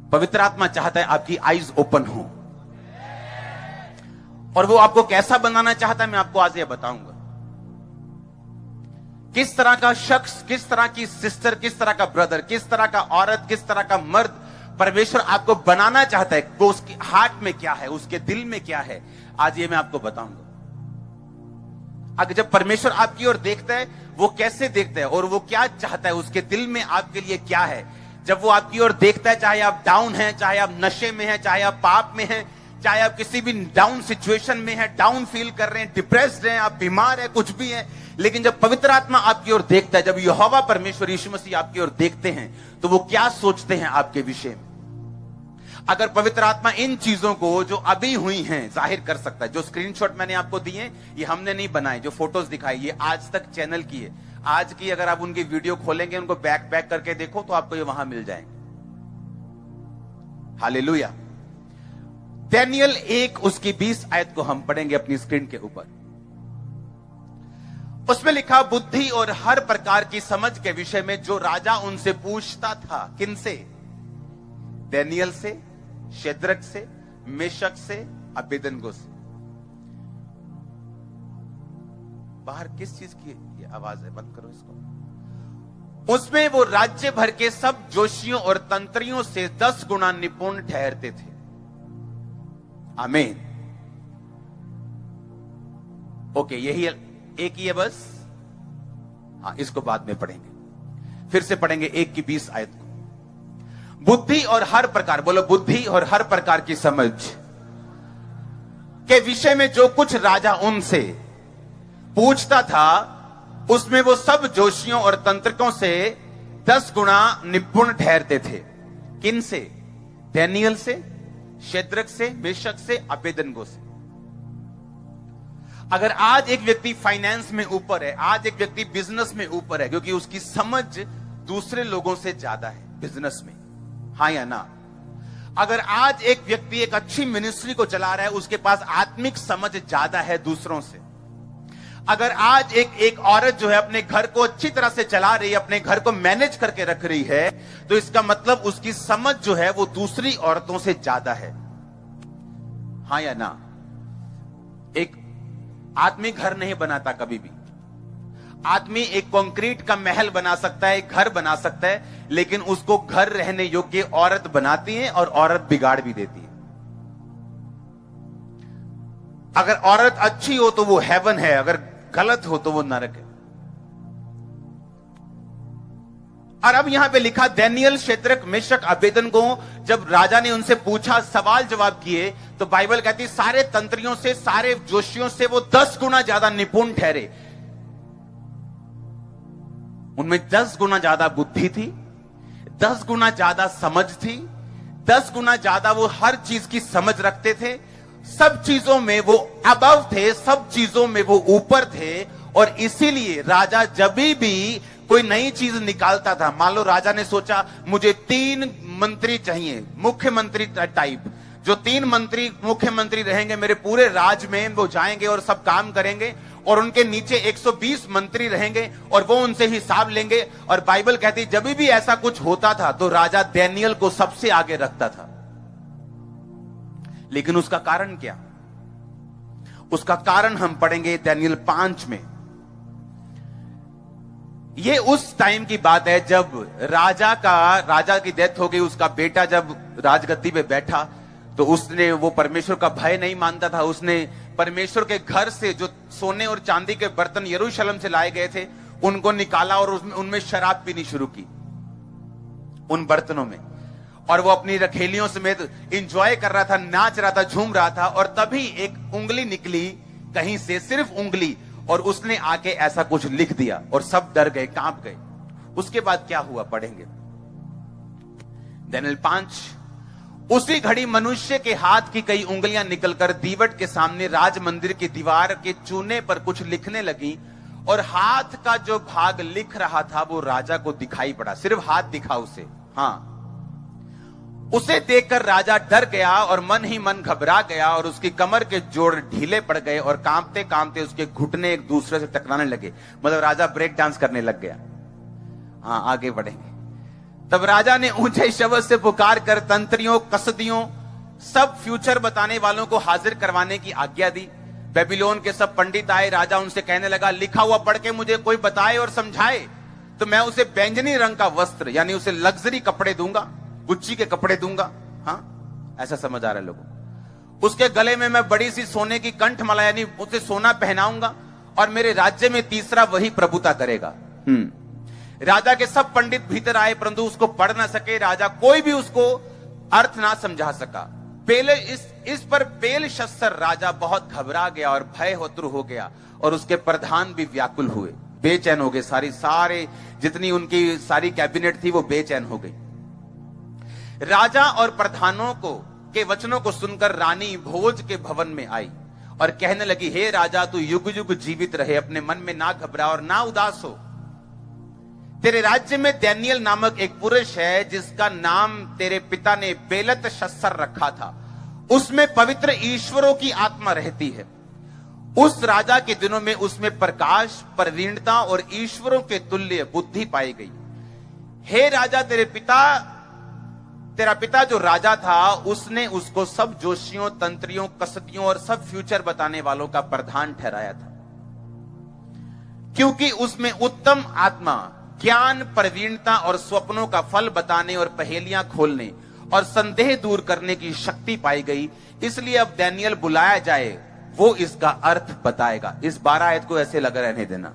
पवित्र आत्मा चाहता है आपकी आईज ओपन हो, और वो आपको कैसा बनाना चाहता है मैं आपको आज ये बताऊंगा। किस तरह का शख्स, किस तरह की सिस्टर, किस तरह का ब्रदर, किस तरह का औरत, किस तरह का मर्द परमेश्वर आपको बनाना चाहता है, वो उसके हार्ट में क्या है, उसके दिल में क्या है, आज ये मैं आपको बताऊंगा। अगर जब परमेश्वर आपकी ओर देखता है, वो कैसे देखता है और वो क्या चाहता है, उसके दिल में आपके लिए क्या है। जब वो आपकी ओर देखता है, चाहे आप डाउन हैं, चाहे आप नशे में हैं, चाहे आप पाप में हैं, चाहे आप किसी भी डाउन सिचुएशन में हैं, डाउन फील कर रहे हैं, डिप्रेस्ड हैं, आप बीमार हैं, कुछ भी हैं, लेकिन जब पवित्र आत्मा आपकी ओर देखता है, जब यहोवा परमेश्वर यीशु मसीह आपकी ओर देखते हैं, तो वो क्या सोचते हैं आपके विषय में। अगर पवित्र आत्मा इन चीजों को जो अभी हुई हैं जाहिर कर सकता है, जो स्क्रीनशॉट मैंने आपको दिए ये हमने नहीं बनाए, जो फोटोज दिखाई ये आज तक चैनल की है, आज की अगर आप उनकी वीडियो खोलेंगे, उनको बैक करके देखो तो आपको ये वहां मिल जाएंगे। हालेलुया। दानियेल 1 उसकी 20 आयत को हम पढ़ेंगे अपनी स्क्रीन के ऊपर। उसमें लिखा, बुद्धि और हर प्रकार की समझ के विषय में जो राजा उनसे पूछता था। किनसे? दानियेल से, शेद्रक से, मेशक से, अबेदनगो से। बाहर किस चीज की ये आवाज है? बंद करो इसको। उसमें वो राज्य भर के सब जोशियों और तंत्रियों से 10 गुना निपुण ठहरते थे। आमीन। ओके, यही एक ही है बस। हाँ, इसको बाद में पढ़ेंगे। फिर से पढ़ेंगे 1 की 20 आयत को। बुद्धि और हर प्रकार, बोलो बुद्धि और हर प्रकार की समझ के विषय में जो कुछ राजा उनसे पूछता था, उसमें वो सब जोशियों और तंत्रिकों से 10 गुना निपुण ठहरते थे। किन से? दानियेल से, शेद्रक से, मेशक से, अबेदनगो से। अगर आज एक व्यक्ति फाइनेंस में ऊपर है, आज एक व्यक्ति बिजनेस में ऊपर है, क्योंकि उसकी समझ दूसरे लोगों से ज्यादा है बिजनेस में, हाँ या ना? अगर आज एक व्यक्ति एक अच्छी मिनिस्ट्री को चला रहा है, उसके पास आत्मिक समझ ज्यादा है दूसरों से। अगर आज एक औरत जो है अपने घर को अच्छी तरह से चला रही है, अपने घर को मैनेज करके रख रही है, तो इसका मतलब उसकी समझ जो है वो दूसरी औरतों से ज्यादा है, हाँ या ना? एक आदमी घर नहीं बनाता कभी भी। आदमी एक कंक्रीट का महल बना सकता है, एक घर बना सकता है, लेकिन उसको घर रहने योग्य औरत बनाती है और औरत बिगाड़ भी देती है। अगर औरत अच्छी हो तो वो हेवन है, अगर गलत हो तो वो नरक है। और अब यहां पे लिखा, दानियेल, शेद्रक, मेशक, अबेदनगो, जब राजा ने उनसे पूछा, सवाल जवाब किए, तो बाइबल कहती है सारे तंत्रियों से, सारे जोशियों से वो 10 गुना ज्यादा निपुण ठहरे। उनमें 10 गुना ज्यादा बुद्धि थी, 10 गुना ज्यादा समझ थी, 10 गुना ज्यादा वो हर चीज की समझ रखते थे। सब चीजों में वो अबव थे, सब चीजों में वो ऊपर थे। और इसीलिए राजा जब भी कोई नई चीज निकालता था, मान लो राजा ने सोचा मुझे 3 मंत्री चाहिए, मुख्यमंत्री टाइप, जो 3 मंत्री मुख्यमंत्री रहेंगे मेरे पूरे राज्य में, वो जाएंगे और सब काम करेंगे, और उनके नीचे 120 मंत्री रहेंगे और वो उनसे हिसाब लेंगे। और बाइबल कहती जब भी ऐसा कुछ होता था तो राजा दानियेल को सबसे आगे रखता था। लेकिन उसका कारण क्या? उसका कारण हम पढ़ेंगे दानियेल 5 में। ये उस टाइम की बात है जब राजा की डेथ हो गई। उसका बेटा जब राजगद्दी पे बैठा तो उसने, वो परमेश्वर का भय नहीं मानता था, उसने परमेश्वर के घर से जो सोने और चांदी के बर्तन यरूशलेम से लाए गए थे उनको निकाला और उनमें शराब पीनी शुरू की, उन बर्तनों में। और वो अपनी रखेलियों समेत एंजॉय कर रहा था, नाच रहा था, झूम रहा था। और तभी एक उंगली निकली कहीं से, सिर्फ उंगली, और उसने आके ऐसा कुछ लिख दिया और सब डर गए, कांप गए। उसके बाद क्या हुआ पढ़ेंगे दानियेल 5। उसी घड़ी मनुष्य के हाथ की कई उंगलियां निकलकर दीवट के सामने राज मंदिर की दीवार के चूने पर कुछ लिखने लगी, और हाथ का जो भाग लिख रहा था वो राजा को दिखाई पड़ा। सिर्फ हाथ दिखा उसे। हाँ, उसे देखकर राजा डर गया और मन ही मन घबरा गया, और उसकी कमर के जोड़ ढीले पड़ गए और कांपते कांपते उसके घुटने एक दूसरे से टकराने लगे। मतलब राजा ब्रेक डांस करने लग गया। हाँ, आगे बढ़ेंगे। तब राजा ने ऊंचे शब्द से पुकार कर तंत्रियों, कसदियों, सब फ्यूचर बताने वालों को हाजिर करवाने की आज्ञा दी। बेबीलोन के सब पंडित आए। राजा उनसे कहने लगा, लिखा हुआ पढ़ के मुझे कोई बताए और समझाए तो मैं उसे बैंगनी रंग का वस्त्र, यानी उसे लग्जरी कपड़े दूंगा, गुच्ची के कपड़े दूंगा। हाँ, ऐसा समझ आ रहा है लोगों। उसके गले में मैं बड़ी सी सोने की कंठमाला, यानी उसे सोना पहनाऊंगा, और मेरे राज्य में तीसरा वही प्रभुता करेगा। राजा के सब पंडित भीतर आए, परंतु उसको पढ़ ना सके। राजा कोई भी उसको अर्थ ना समझा सका। पहले इस पर बेल शस्त्र राजा बहुत घबरा गया और भय होतुर हो गया, और उसके प्रधान भी व्याकुल हुए, बेचैन हो गए। सारे जितनी उनकी सारी कैबिनेट थी वो बेचैन हो गई। राजा और प्रधानों के वचनों को सुनकर रानी भोज के भवन में आई और कहने लगी, हे राजा, तू युग युग जीवित रहे, अपने मन में ना घबरा और ना उदास हो। तेरे राज्य में दानियल नामक एक पुरुष है जिसका नाम तेरे पिता ने बेलत शस्त्र रखा था। उसमें पवित्र ईश्वरों की आत्मा रहती है। उस राजा के दिनों में उसमें प्रकाश, प्रवीणता और ईश्वरों के तुल्य बुद्धि पाई गई। हे राजा, तेरा पिता जो राजा था, उसने उसको सब जोशियों, तंत्रियों, कसदियों और सब फ्यूचर बताने वालों का प्रधान ठहराया था, क्योंकि उसमें उत्तम आत्मा, ज्ञान, प्रवीणता और स्वप्नों का फल बताने और पहेलियां खोलने और संदेह दूर करने की शक्ति पाई गई। इसलिए अब दानियल बुलाया जाए, वो इसका अर्थ बताएगा। इस 12 आयत को ऐसे लगा रहने देना।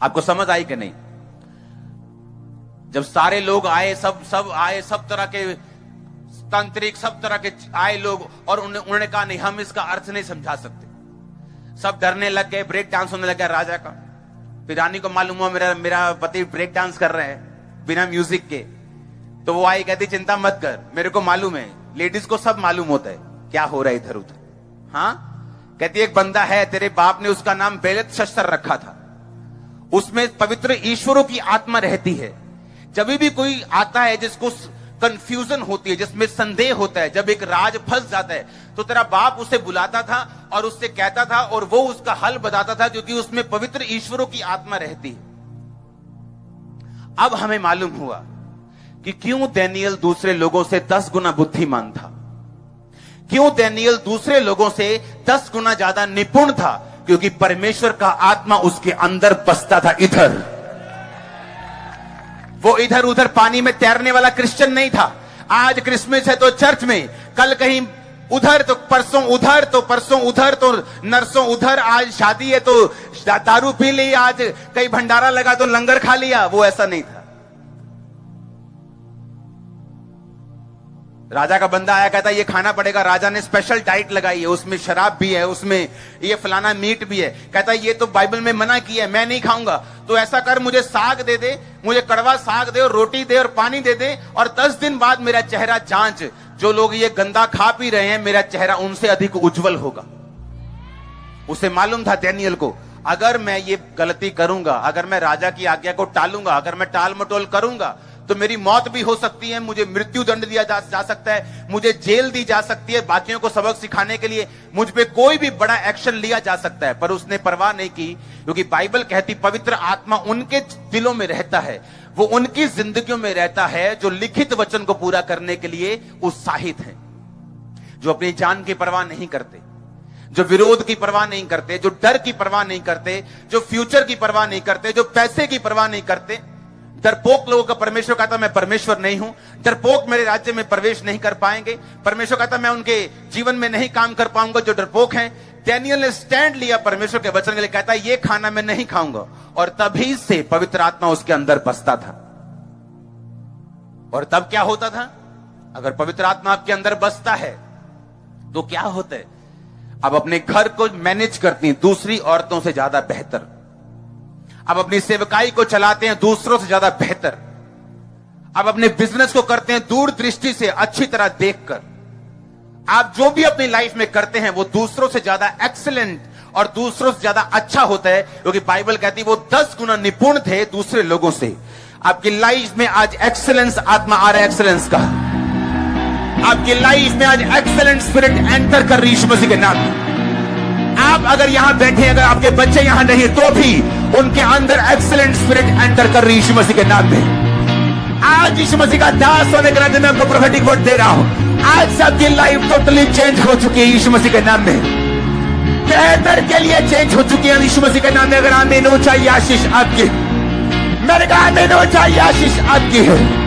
आपको समझ आई कि नहीं? जब सारे लोग आए, सब आए, सब तरह के तांत्रिक, सब तरह के आए लोग, और उन्होंने कहा, नहीं, हम इसका अर्थ नहीं समझा सकते। सब डरने लग गए, ब्रेक डांस होने लगा राजा का। फिर रानी को मालूम हुआ मेरा पति ब्रेक डांस कर रहे हैं बिना म्यूजिक के। तो वो आई, कहती, चिंता मत कर, मेरे को मालूम है, लेडीज को सब मालूम होता है क्या हो रहा है इधर उधर। हाँ, कहती, एक बंदा है, तेरे बाप ने उसका नाम बेलत शस्त्र रखा था, उसमें पवित्र ईश्वरों की आत्मा रहती है। जब भी कोई आता है जिसको कंफ्यूजन होती है, जिसमें संदेह होता है, जब एक राज फंस जाता है, तो तेरा बाप उसे बुलाता था और उससे कहता था, और वो उसका हल बताता था, क्योंकि उसमें पवित्र ईश्वरों की आत्मा रहती है। अब हमें मालूम हुआ कि क्यों दानियल दूसरे लोगों से 10 गुना बुद्धिमान था, क्यों दानियल दूसरे लोगों से 10 गुना ज्यादा निपुण था, क्योंकि परमेश्वर का आत्मा उसके अंदर बसता था। इधर वो इधर उधर पानी में तैरने वाला क्रिश्चियन नहीं था। आज क्रिसमस है तो चर्च में, कल कहीं उधर तो परसों उधर, तो परसों उधर तो नरसों उधर, आज शादी है तो दारू पी ली, आज कहीं भंडारा लगा तो लंगर खा लिया। वो ऐसा नहीं था। राजा का बंदा आया, कहता ये खाना पड़ेगा। राजा ने स्पेशल डाइट लगाई है, उसमें शराब भी है, उसमें ये फलाना मीट भी है। कहता ये तो बाइबल में मना किया है, मैं नहीं खाऊंगा। तो ऐसा कर, मुझे साग दे दे, मुझे कड़वा साग दे और रोटी दे और पानी दे दे, और 10 दिन बाद मेरा चेहरा जांच। जो लोग ये गंदा खा पी रहे हैं, मेरा चेहरा उनसे अधिक उज्जवल होगा। उसे मालूम था दानियल को, अगर मैं ये गलती करूंगा, अगर मैं राजा की आज्ञा को टालूंगा, अगर मैं टाल मटोल करूंगा, तो मेरी मौत भी हो सकती है, मुझे मृत्यु दंड दिया जा सकता है, मुझे जेल दी जा सकती है, बाकियों को सबक सिखाने के लिए मुझ पे कोई भी बड़ा एक्शन लिया जा सकता है। पर उसने परवाह नहीं की, क्योंकि बाइबल कहती पवित्र आत्मा उनके दिलों में रहता है, वो उनकी जिंदगियों में रहता है जो लिखित वचन को पूरा करने के लिए उत्साहित हैं, जो अपनी जान की परवाह नहीं करते, जो विरोध की परवाह नहीं करते, जो डर की परवाह नहीं करते, जो फ्यूचर की परवाह नहीं करते, जो पैसे की परवाह नहीं करते। डरपोक लोगों का परमेश्वर कहता मैं परमेश्वर नहीं हूं, डरपोक मेरे राज्य में प्रवेश नहीं कर पाएंगे। परमेश्वर कहता मैं उनके जीवन में नहीं काम कर पाऊंगा जो डरपोक हैं। दानियल ने स्टैंड लिया परमेश्वर के वचन के लिए, कहता ये खाना मैं नहीं खाऊंगा, और तभी से पवित्र आत्मा उसके अंदर बसता था। और तब क्या होता था? अगर पवित्र आत्मा आपके अंदर बसता है तो क्या होता है? अब अपने घर को मैनेज करती हैं दूसरी औरतों से ज्यादा बेहतर, अब अपनी सेवकाई को चलाते हैं दूसरों से ज्यादा बेहतर, अब अपने बिजनेस को करते हैं दूर दृष्टि से, अच्छी तरह देखकर। आप जो भी अपनी लाइफ में करते हैं वो दूसरों से ज्यादा एक्सीलेंट और दूसरों से ज्यादा अच्छा होता है, क्योंकि बाइबल कहती है वो 10 गुना निपुण थे दूसरे लोगों से। आपकी लाइफ में आज एक्सीलेंस आत्मा आ रहा है, एक्सीलेंस का आपकी लाइफ में आज एक्सीलेंट स्पिरिट एंटर कर रही यीशु मसीह के नाम में। आप अगर यहां बैठे, अगर आपके बच्चे यहां नहीं तो भी उनके अंदर एक्सीलेंट स्पिरिट एंटर कर रही यीशु मसीह के नाम में। आज यीशु मसीह का दास होने के नाते मैं आपको प्रोफेटिक वर्ड दे रहा हूं। आज सबकी लाइफ टोटली चेंज हो चुकी है यीशु मसीह के नाम में, बेहतर के लिए चेंज हो चुकी है यीशु मसीह के नाम में। अगर आमीन हो चाहिए आशीष आपकी, मैंने कहा आमीन हो चाहिए आशीष आपकी है।